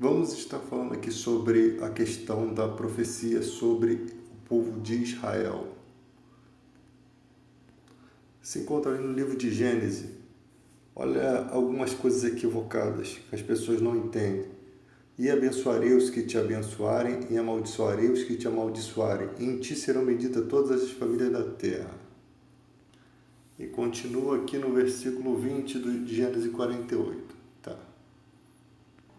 Vamos estar falando aqui sobre a questão da profecia sobre o povo de Israel. Se encontra ali no livro de Gênesis. Olha algumas coisas equivocadas que as pessoas não entendem. E abençoarei os que te abençoarem, e amaldiçoarei os que te amaldiçoarem. E em ti serão benditas todas as famílias da terra. E continua aqui no versículo 20 de Gênesis 48. Tá.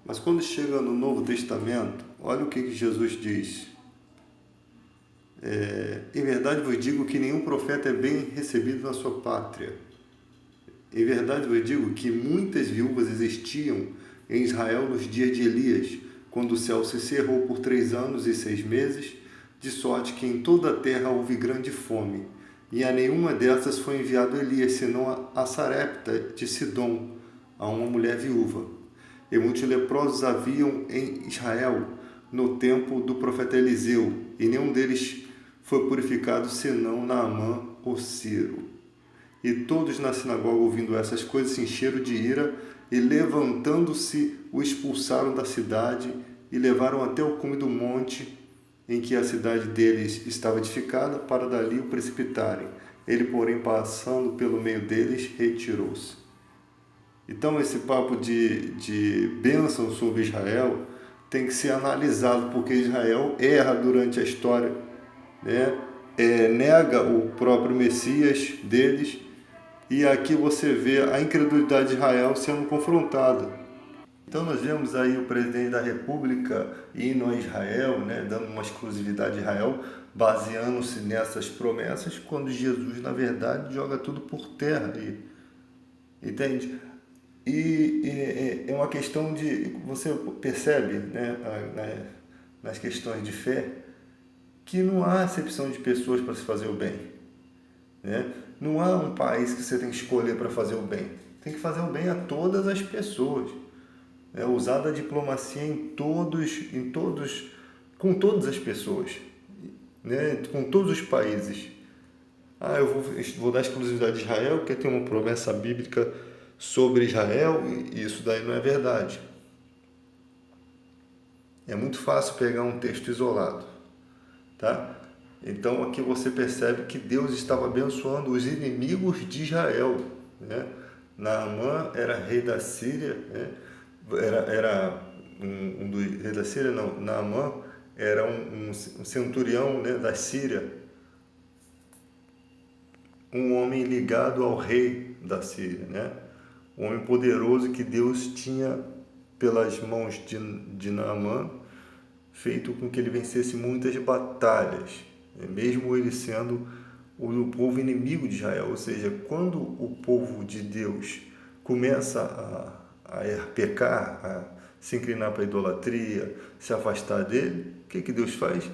Mas quando chega no Novo Testamento, olha o que Jesus diz. Em verdade vos digo que nenhum profeta é bem recebido na sua pátria. Em verdade vos digo que muitas viúvas existiam em Israel nos dias de Elias, quando o céu se cerrou por 3 anos e 6 meses, de sorte que em toda a terra houve grande fome. E a nenhuma dessas foi enviado Elias, senão a Sarepta de Sidom, a uma mulher viúva. E muitos leprosos haviam em Israel no tempo do profeta Eliseu, e nenhum deles foi purificado senão Naamã, o Ciro. E todos na sinagoga, ouvindo essas coisas, se encheram de ira, e levantando-se, o expulsaram da cidade, e levaram até o cume do monte em que a cidade deles estava edificada, para dali o precipitarem. Ele, porém, passando pelo meio deles, retirou-se. Então, esse papo de bênção sobre Israel tem que ser analisado, porque Israel erra durante a história, né? Nega o próprio Messias deles, e aqui você vê a incredulidade de Israel sendo confrontada. Então nós vemos aí o presidente da República indo a Israel, né, dando uma exclusividade a Israel, baseando-se nessas promessas, quando Jesus, na verdade, joga tudo por terra ali. Entende? E é uma questão de... Você percebe, né, nas questões de fé, que não há acepção de pessoas para se fazer o bem, né? Não há um país que você tem que escolher para fazer o bem. Tem que fazer o bem a todas as pessoas. Usar a diplomacia com todas as pessoas, né? Com todos os países. Eu vou dar exclusividade de Israel, porque tem uma promessa bíblica sobre Israel, e isso daí não é verdade. É muito fácil pegar um texto isolado, tá? Então aqui você percebe que Deus estava abençoando os inimigos de Israel, né? Naamã era rei da Síria, né? Era um dos reis da Síria, não, Naamã era um centurião, né, da Síria, um homem ligado ao rei da Síria, né? Um homem poderoso que Deus tinha, pelas mãos de Naamã, feito com que ele vencesse muitas batalhas, mesmo ele sendo o povo inimigo de Israel. Ou seja, quando o povo de Deus começa a pecar, a se inclinar para a idolatria, se afastar dele, o que Deus faz?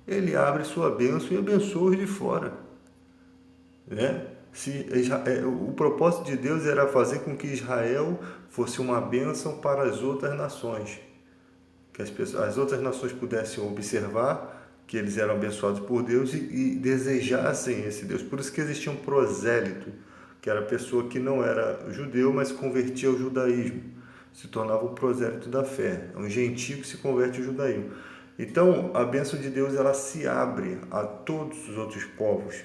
Ele abre sua bênção e abençoa os de fora, né? O propósito de Deus era fazer com que Israel fosse uma bênção para as outras nações, que as outras nações pudessem observar que eles eram abençoados por Deus e desejassem esse Deus. Por isso que existia um prosélito, que era a pessoa que não era judeu, mas se convertia ao judaísmo, se tornava o prosélito da fé, um gentio que se converte ao judaísmo. Então, a bênção de Deus, ela se abre a todos os outros povos.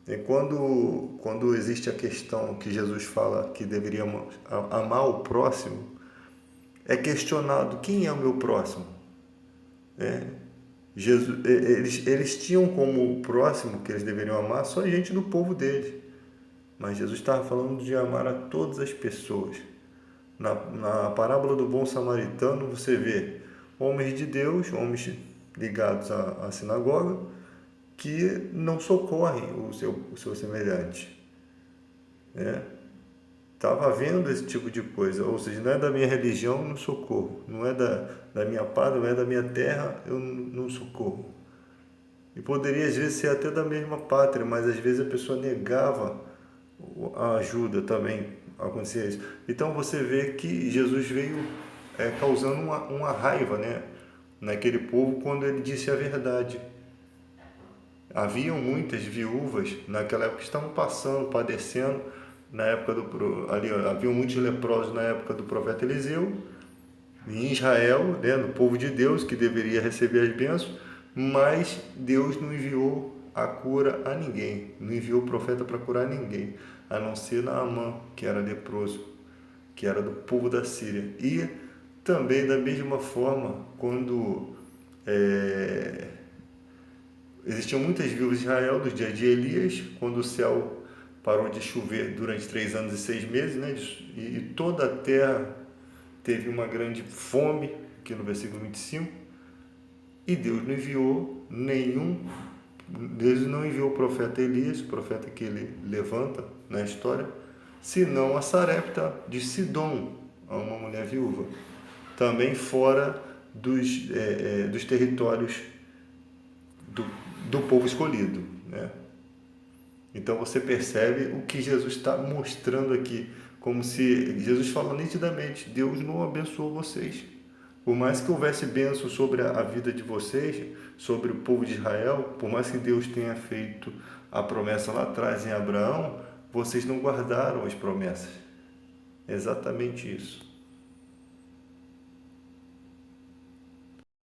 E quando existe a questão que Jesus fala que deveríamos amar o próximo, é questionado: quem é o meu próximo? Eles tinham como próximo que eles deveriam amar só a gente do povo deles, mas Jesus estava falando de amar a todas as pessoas. Na parábola do bom samaritano, você vê homens de Deus, homens ligados à sinagoga, que não socorrem o seu semelhante, né? Estava vendo esse tipo de coisa, ou seja, não é da minha religião, não socorro, não é da minha pátria, não é da minha terra, eu não socorro. E poderia às vezes ser até da mesma pátria, mas às vezes a pessoa negava a ajuda também, acontecia isso. Então você vê que Jesus veio causando uma raiva, né, naquele povo, quando ele disse a verdade. Haviam muitas viúvas naquela época que estavam passando, padecendo. Na época haviam muitos leprosos na época do profeta Eliseu, em Israel, né, no povo de Deus, que deveria receber as bênçãos, mas Deus não enviou a cura a ninguém, não enviou o profeta para curar ninguém, a não ser Naamã, que era leproso, que era do povo da Síria. E também, da mesma forma, quando existiam muitas viúvas de Israel dos dias de Elias, quando o céu parou de chover durante 3 anos e 6 meses, né, e toda a terra teve uma grande fome, aqui no versículo 25, e Deus não enviou o profeta Elias, o profeta que ele levanta na história, senão a Sarepta de Sidom, a uma mulher viúva, também fora dos territórios do, do povo escolhido, né? Então você percebe o que Jesus está mostrando aqui, como se Jesus fala nitidamente: Deus não abençoou vocês. Por mais que houvesse bênção sobre a vida de vocês, sobre o povo de Israel, por mais que Deus tenha feito a promessa lá atrás em Abraão, vocês não guardaram as promessas. É exatamente isso.